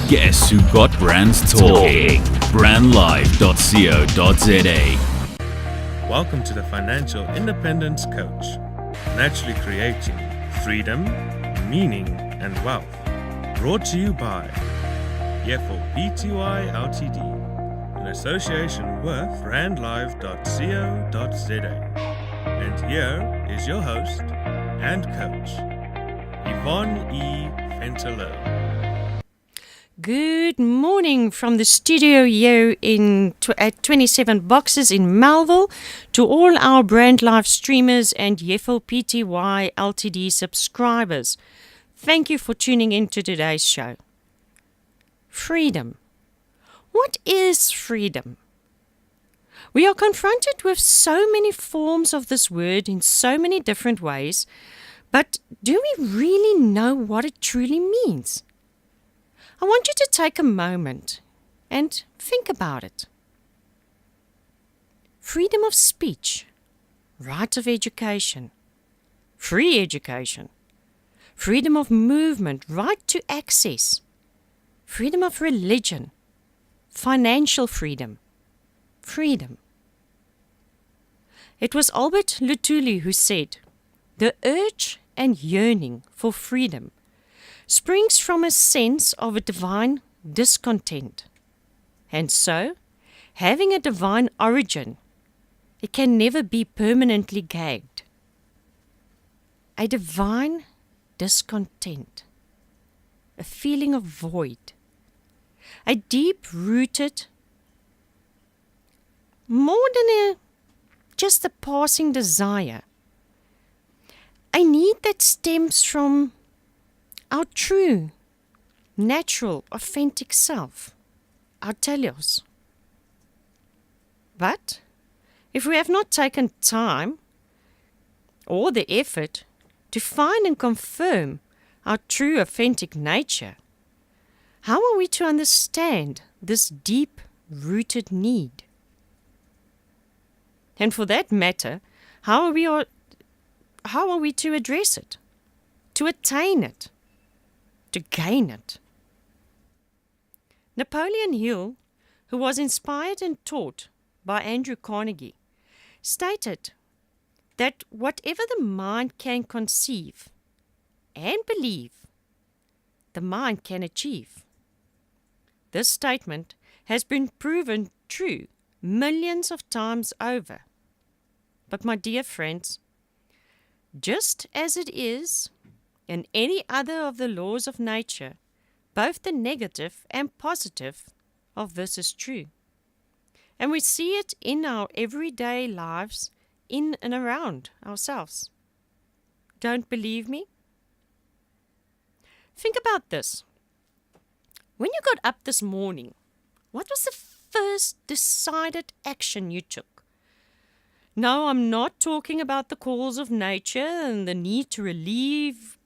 Guess who got brands talking? Brandlive.co.za. Welcome to the Financial Independence Coach, naturally creating freedom, meaning, and wealth. Brought to you by Yefo Pty Ltd, in association with Brandlive.co.za. And here is your host and coach, Yvonne E. Fentello. Good morning from the studio here at 27 Boxes in Melville to all our Brand Life streamers and Yefo Pty Ltd subscribers. Thank you for tuning in to today's show. Freedom. What is freedom? We are confronted with so many forms of this word in so many different ways, but do we really know what it truly means? I want you to take a moment and think about it. Freedom of speech, right of education, free education, freedom of movement, right to access, freedom of religion, financial freedom, freedom. It was Albert Luthuli who said, "The urge and yearning for freedom springs from a sense of a divine discontent. And so, having a divine origin, it can never be permanently gagged." A divine discontent, a feeling of void, a deep-rooted, more than just a passing desire, a need that stems from our true, natural, authentic self, our telos. But if we have not taken time or the effort to find and confirm our true, authentic nature, how are we to understand this deep-rooted need? And for that matter, how are we to address it, to attain it, to gain it? Napoleon Hill, who was inspired and taught by Andrew Carnegie, stated that whatever the mind can conceive and believe, the mind can achieve. This statement has been proven true millions of times over. But my dear friends, just as it is in any other of the laws of nature, both the negative and positive of this is true. And we see it in our everyday lives, in and around ourselves. Don't believe me? Think about this. When you got up this morning, what was the first decided action you took? No, I'm not talking about the calls of nature and the need to relieve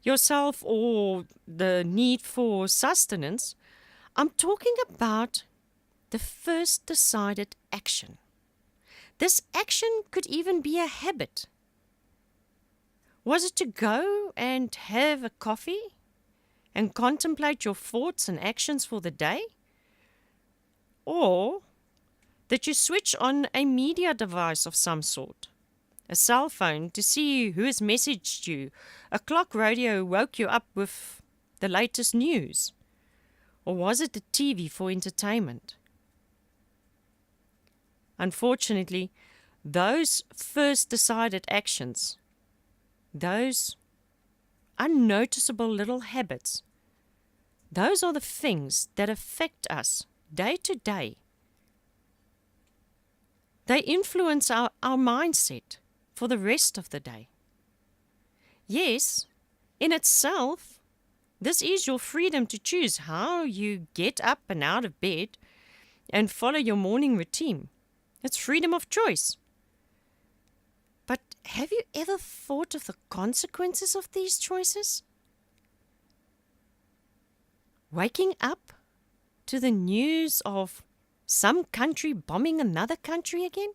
yourself or the need for sustenance. I'm talking about the first decided action. This action could even be a habit. Was it to go and have a coffee and contemplate your thoughts and actions for the day? Or that you switch on a media device of some sort, a cell phone to see who has messaged you, a clock radio woke you up with the latest news? Or was it the TV for entertainment? Unfortunately, those first decided actions, those unnoticeable little habits, those are the things that affect us day to day. They influence our mindset for the rest of the day. Yes, in itself, this is your freedom to choose how you get up and out of bed and follow your morning routine. It's freedom of choice. But have you ever thought of the consequences of these choices? Waking up to the news of some country bombing another country again?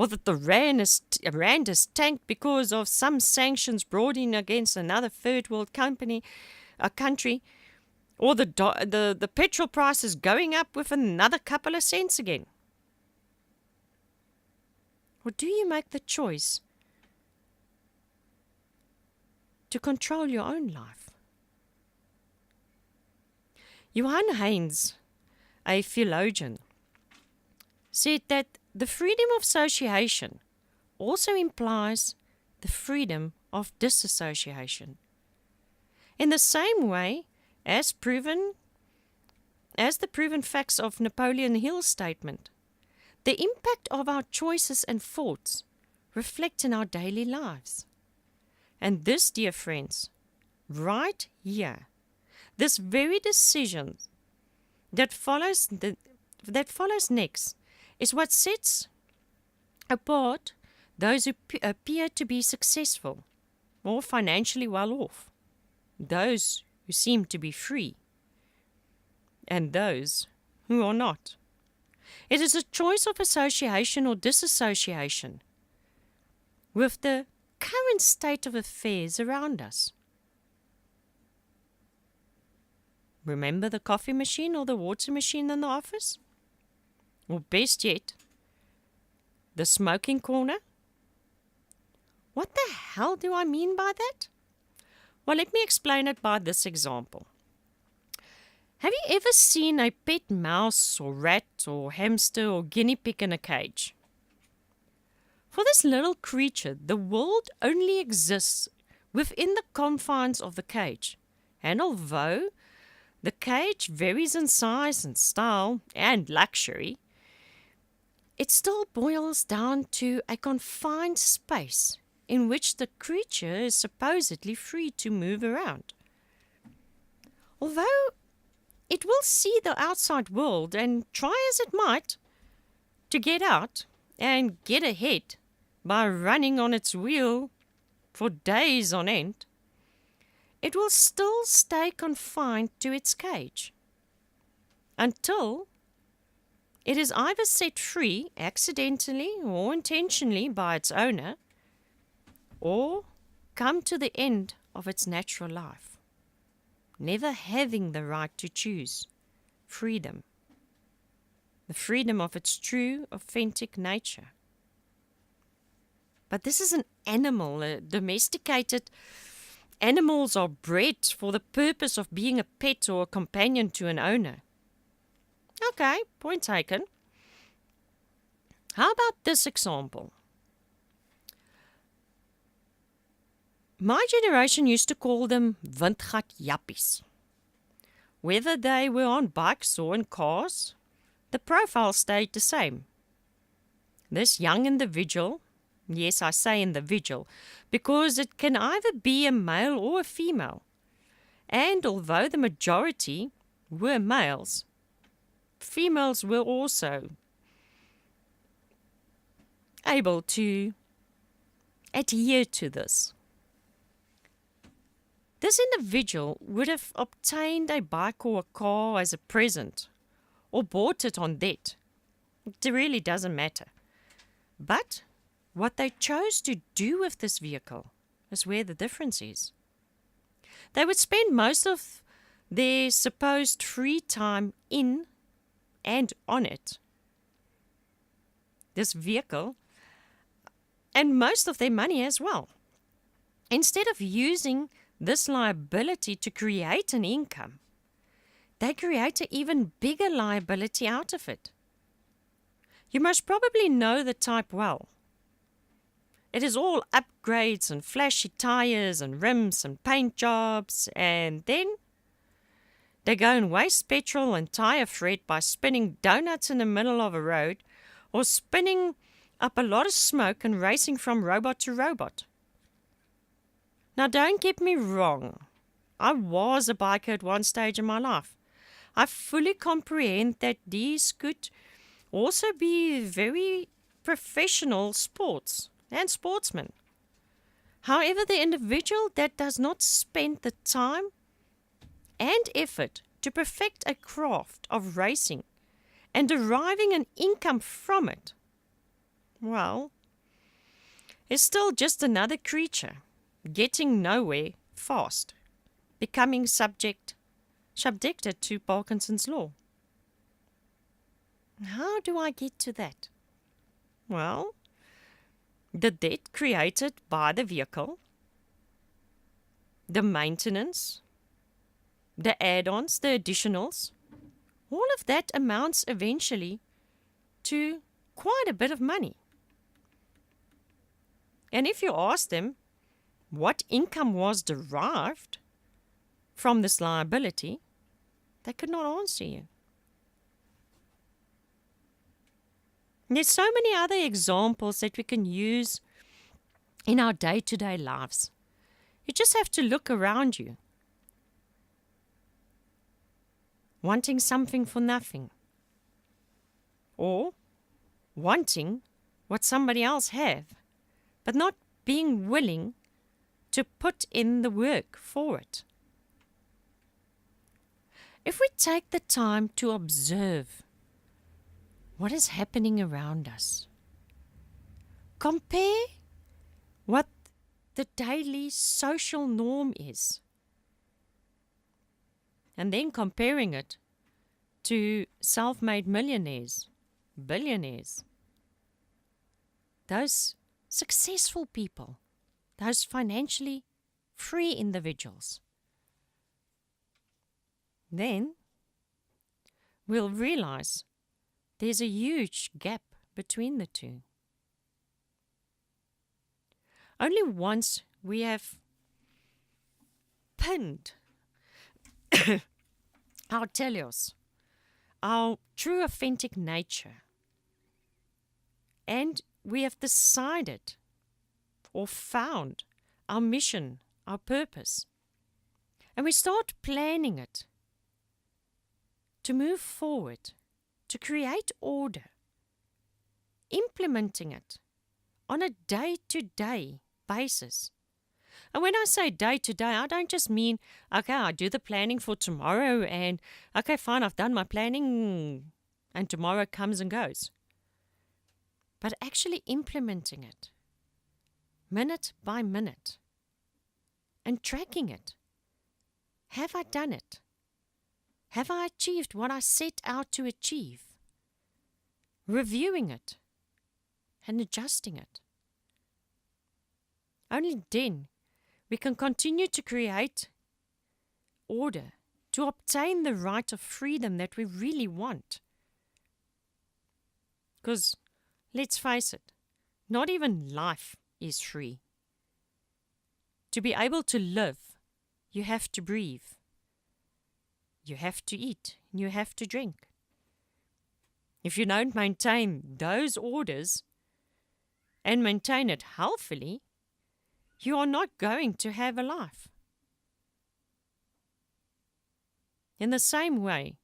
or that the rand is tanked because of some sanctions brought in against another third world country, or the petrol price is going up with another couple of cents again? Or do you make the choice to control your own life? Johann Haynes, a theologian, said that the freedom of association also implies the freedom of disassociation. In the same way as the proven facts of Napoleon Hill's statement, the impact of our choices and thoughts reflect in our daily lives. And this, dear friends, right here, this very decision that follows next is what sets apart those who appear to be successful or financially well off, those who seem to be free, and those who are not. It is a choice of association or disassociation with the current state of affairs around us. Remember the coffee machine or the water machine in the office? Or best yet, the smoking corner? What the hell do I mean by that? Well, let me explain it by this example. Have you ever seen a pet mouse or rat or hamster or guinea pig in a cage? For this little creature, the world only exists within the confines of the cage. And although the cage varies in size and style and luxury, it still boils down to a confined space in which the creature is supposedly free to move around. Although it will see the outside world and try as it might to get out and get ahead by running on its wheel for days on end, it will still stay confined to its cage until it is either set free accidentally or intentionally by its owner, or come to the end of its natural life, never having the right to choose freedom, the freedom of its true, authentic nature. But this is an animal, domesticated. Animals are bred for the purpose of being a pet or a companion to an owner. Okay, point taken. How about this example? My generation used to call them windgat jappies. Whether they were on bikes or in cars, the profile stayed the same. This young individual, yes, I say individual, because it can either be a male or a female. And although the majority were males, females were also able to adhere to this. This individual would have obtained a bike or a car as a present, or bought it on debt. It really doesn't matter. But what they chose to do with this vehicle is where the difference is. They would spend most of their supposed free time in and on it, this vehicle, and most of their money as well. Instead of using this liability to create an income, they create an even bigger liability out of it. You most probably know the type well. It is all upgrades and flashy tires and rims and paint jobs, and then they go and waste petrol and tire thread by spinning donuts in the middle of a road or spinning up a lot of smoke and racing from robot to robot. Now, don't get me wrong. I was a biker at one stage in my life. I fully comprehend that these could also be very professional sports and sportsmen. However, the individual that does not spend the time and effort to perfect a craft of racing and deriving an income from it, well, is still just another creature, getting nowhere fast, becoming subjected to Parkinson's law. How do I get to that? Well, the debt created by the vehicle, the maintenance, the add-ons, the additionals, all of that amounts eventually to quite a bit of money. And if you ask them what income was derived from this liability, they could not answer you. There's so many other examples that we can use in our day-to-day lives. You just have to look around you. Wanting something for nothing. Or wanting what somebody else have, but not being willing to put in the work for it. If we take the time to observe what is happening around us, compare what the daily social norm is, and then comparing it to self-made millionaires, billionaires, those successful people, those financially free individuals, then we'll realize there's a huge gap between the two. Only once we have pinned our telos, our true authentic nature, and we have decided or found our mission, our purpose, and we start planning it to move forward, to create order, implementing it on a day-to-day basis. And when I say day-to-day, I don't just mean, okay, I do the planning for tomorrow and, okay, fine, I've done my planning and tomorrow comes and goes. But actually implementing it, minute by minute, and tracking it. Have I done it? Have I achieved what I set out to achieve? Reviewing it and adjusting it. Only then we can continue to create order, to obtain the right of freedom that we really want. Because, let's face it, not even life is free. To be able to live, you have to breathe. You have to eat, you have to drink. If you don't maintain those orders and maintain it healthily, you are not going to have a life. In the same way,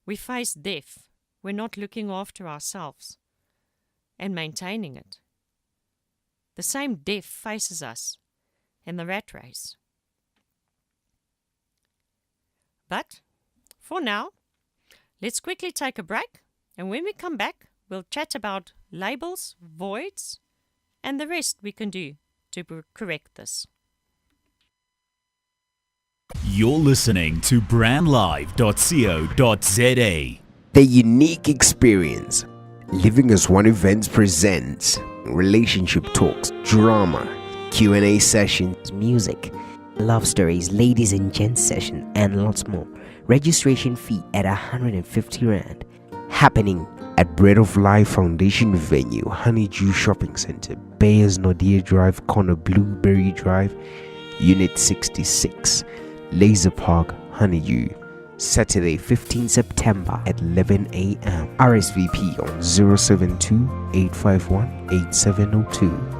we face death when not looking after ourselves and maintaining it. The same death faces us in the rat race. But for now, let's quickly take a break, and when we come back, we'll chat about labels, voids, and the rest we can do to correct this. You're listening to brandlive.co.za. The unique experience. Living as One Events presents relationship talks, drama, Q&A sessions, music, love stories, ladies and gents session, and lots more. Registration fee at 150 Rand. happening at Bread of Life Foundation venue, Honeydew Shopping Center, Bayers Nordia Drive, corner Blueberry Drive, Unit 66, Laser Park, Honeydew. Saturday, 15 September at 11 a.m. RSVP on 072-851-8702.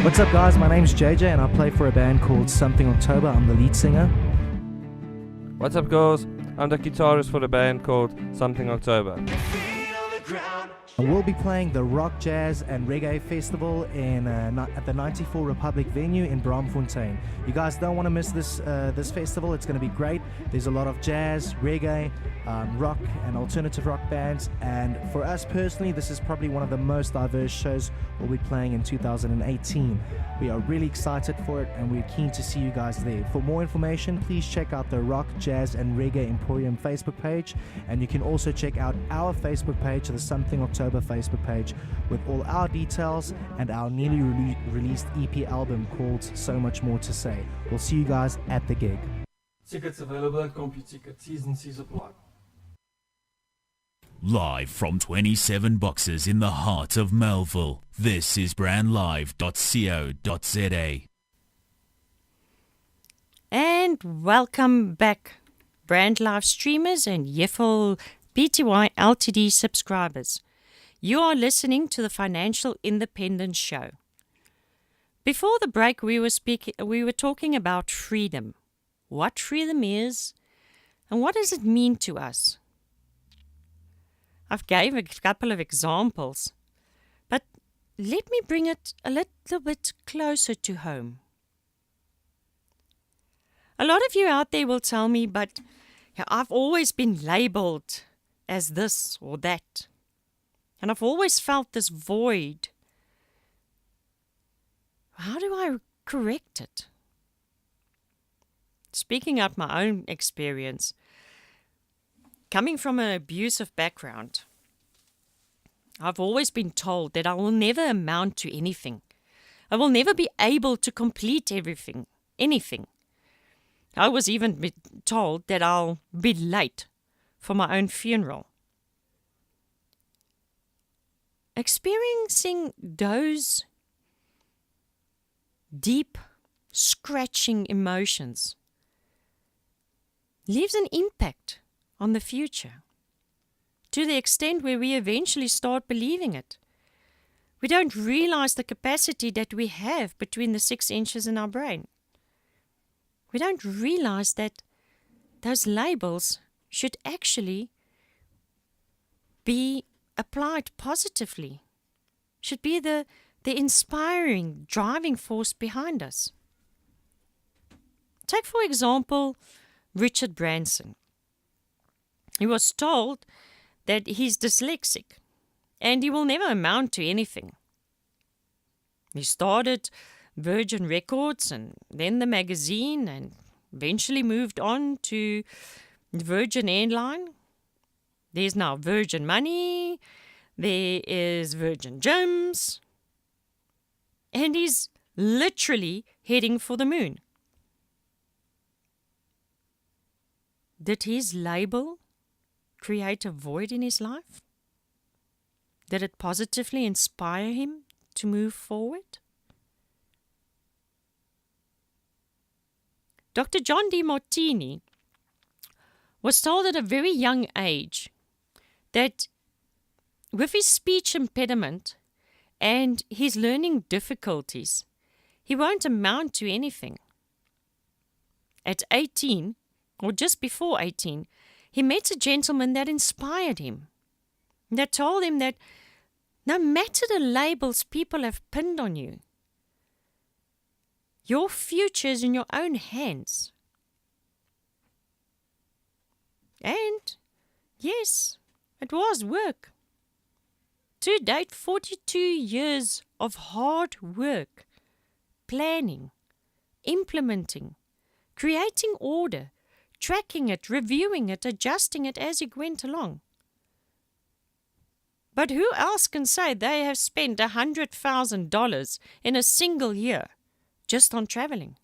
What's up, guys? My name's JJ and I play for a band called Something October. I'm the lead singer. What's up, girls? I'm the guitarist for the band called Something October. And we'll be playing the Rock, Jazz and Reggae Festival at the 94 Republic venue in Braamfontein. You guys don't want to miss this festival. It's going to be great. There's a lot of jazz, reggae, rock and alternative rock bands. And for us personally, this is probably one of the most diverse shows we'll be playing in 2018. We are really excited for it and we're keen to see you guys there. For more information, please check out the Rock, Jazz and Reggae Emporium Facebook page. And you can also check out our Facebook page, the Something October Facebook page, with all our details and our newly released EP album called So Much More to Say. We'll see you guys at the gig. Tickets available at CompuTicket. T's and C's apply. Live from 27 Boxes in the heart of Melville, this is brandlive.co.za. And welcome back, Brand Live streamers and Yeffel PTY Ltd subscribers. You are listening to the Financial Independence Show. Before the break, we were talking about freedom. What freedom is, and what does it mean to us? I've gave a couple of examples, but let me bring it a little bit closer to home. A lot of you out there will tell me, but I've always been labeled as this or that. And I've always felt this void. How do I correct it? Speaking out my own experience, coming from an abusive background, I've always been told that I will never amount to anything. I will never be able to complete anything. I was even told that I'll be late for my own funeral. Experiencing those deep, scratching emotions leaves an impact on the future, to the extent where we eventually start believing it. We don't realize the capacity that we have between the 6 inches in our brain. We don't realize that those labels should actually be applied positively, should be the inspiring driving force behind us. Take, for example, Richard Branson. He was told that he's dyslexic and he will never amount to anything. He started Virgin Records and then the magazine and eventually moved on to Virgin Airline. There's now Virgin Money, there is Virgin Gems, and he's literally heading for the moon. Did his label create a void in his life? Did it positively inspire him to move forward? Dr. John Demartini was told at a very young age that with his speech impediment and his learning difficulties, he won't amount to anything. At 18, or just before 18, he met a gentleman that inspired him, that told him that no matter the labels people have pinned on you, your future is in your own hands. And, yes, it was work. To date, 42 years of hard work, planning, implementing, creating order, tracking it, reviewing it, adjusting it as it went along. But who else can say they have spent $100,000 in a single year just on traveling?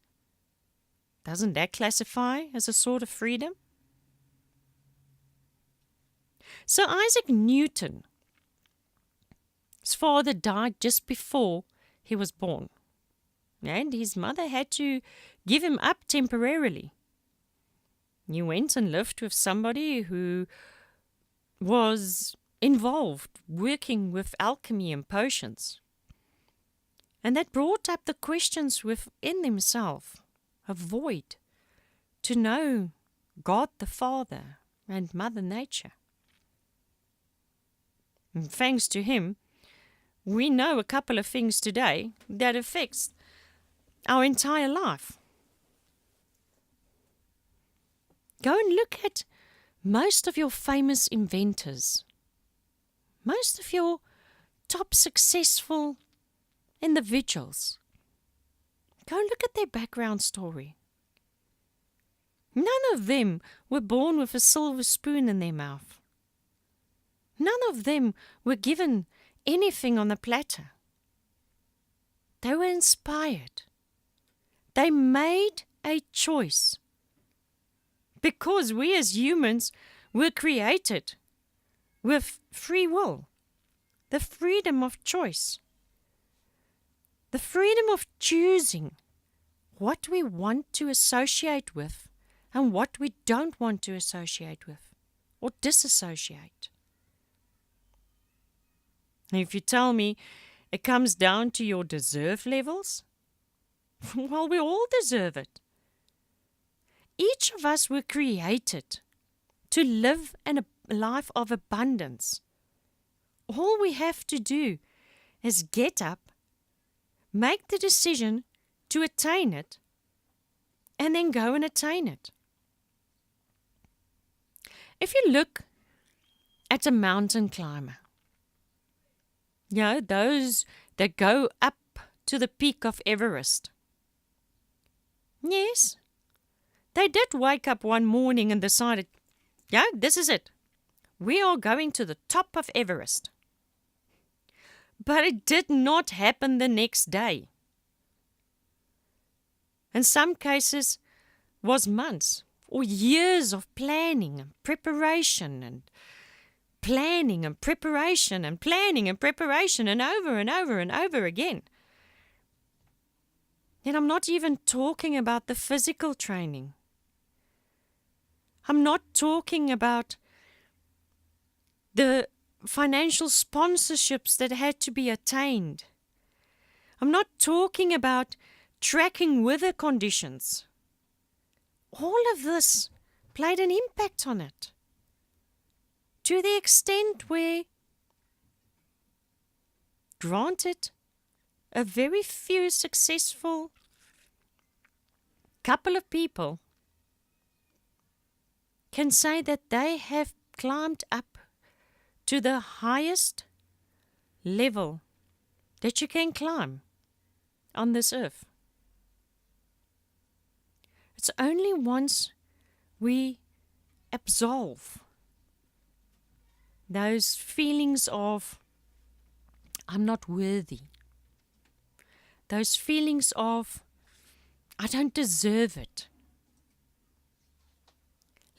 Doesn't that classify as a sort of freedom? Sir Isaac Newton, his father died just before he was born, and his mother had to give him up temporarily. He went and lived with somebody who was involved working with alchemy and potions. And that brought up the questions within himself, a void, to know God the Father and Mother Nature. And thanks to him, we know a couple of things today that affects our entire life. Go and look at most of your famous inventors, most of your top successful individuals. Go and look at their background story. None of them were born with a silver spoon in their mouth. None of them were given anything on a platter. They were inspired. They made a choice. Because we as humans were created with free will, the freedom of choice, the freedom of choosing what we want to associate with and what we don't want to associate with or disassociate. And if you tell me it comes down to your deserve levels, well, we all deserve it. Each of us were created to live a life of abundance. All we have to do is get up, make the decision to attain it, and then go and attain it. If you look at a mountain climber, those that go up to the peak of Everest, yes, they did wake up one morning and decided, this is it. We are going to the top of Everest. But it did not happen the next day. In some cases, was months or years of planning and preparation and planning and preparation and planning and preparation and over and over and over again. And I'm not even talking about the physical training. I'm not talking about the financial sponsorships that had to be attained. I'm not talking about tracking weather conditions. All of this played an impact on it, to the extent where, granted, a very few successful couple of people can say that they have climbed up to the highest level that you can climb on this earth. It's only once we absolve those feelings of, I'm not worthy, those feelings of, I don't deserve it,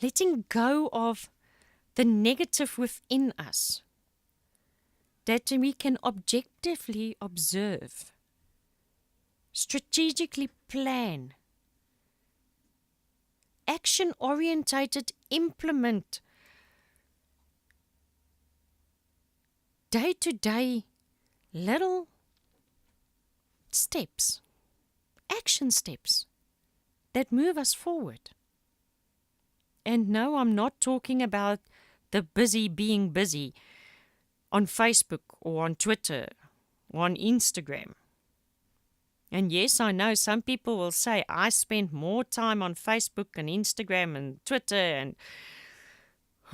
letting go of the negative within us, that we can objectively observe, strategically plan, action-orientated implement, day-to-day little steps, action steps that move us forward. And no, I'm not talking about the being busy on Facebook or on Twitter or on Instagram. And yes, I know some people will say, I spend more time on Facebook and Instagram and Twitter and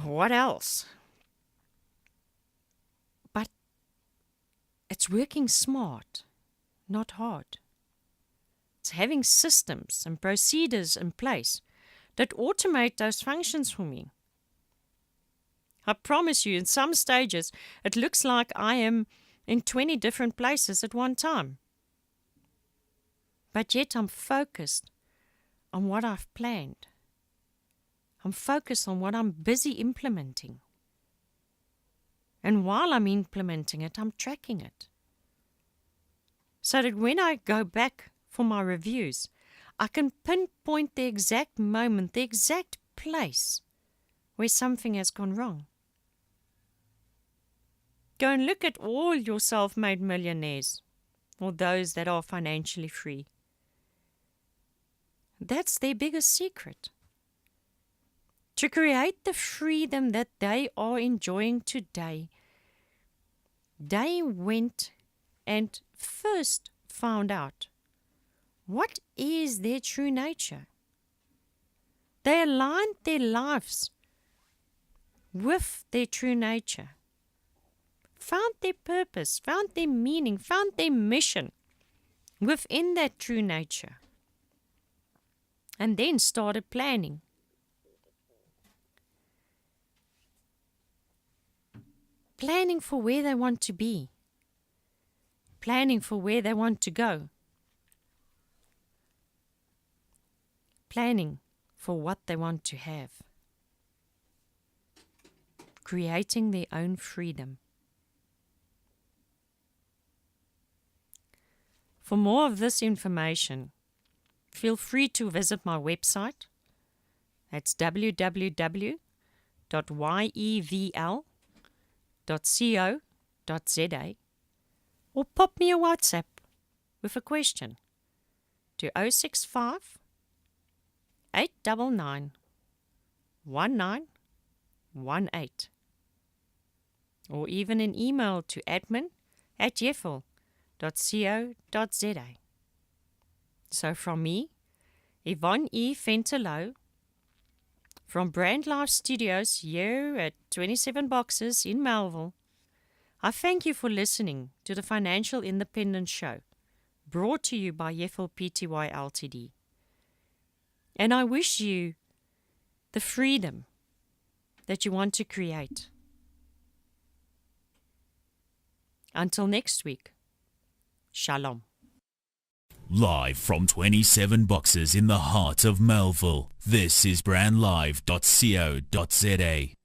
what else? But it's working smart, not hard. It's having systems and procedures in place that automate those functions for me. I promise you, in some stages, it looks like I am in 20 different places at one time. But yet I'm focused on what I've planned. I'm focused on what I'm busy implementing. And while I'm implementing it, I'm tracking it. So that when I go back for my reviews, I can pinpoint the exact moment, the exact place where something has gone wrong. Go and look at all your self-made millionaires or those that are financially free. That's their biggest secret. To create the freedom that they are enjoying today, they went and first found out what is their true nature. They aligned their lives with their true nature, found their purpose, found their meaning, found their mission within that true nature, and then started planning. Planning for where they want to be, planning for where they want to go, planning for what they want to have, creating their own freedom. For more of this information, feel free to visit my website. That's www.yevl.co.za, or pop me a WhatsApp with a question to 065 899 1918, or even an email to admin@yevl.co.za. So from me, Yvonne E. Fenterlow, from Brand Life Studios here at 27 Boxes in Melville, I thank you for listening to the Financial Independence Show, brought to you by Yevl Pty Ltd. And I wish you the freedom that you want to create. Until next week, Shalom. Live from 27 Boxes in the heart of Melville, this is brandlive.co.za.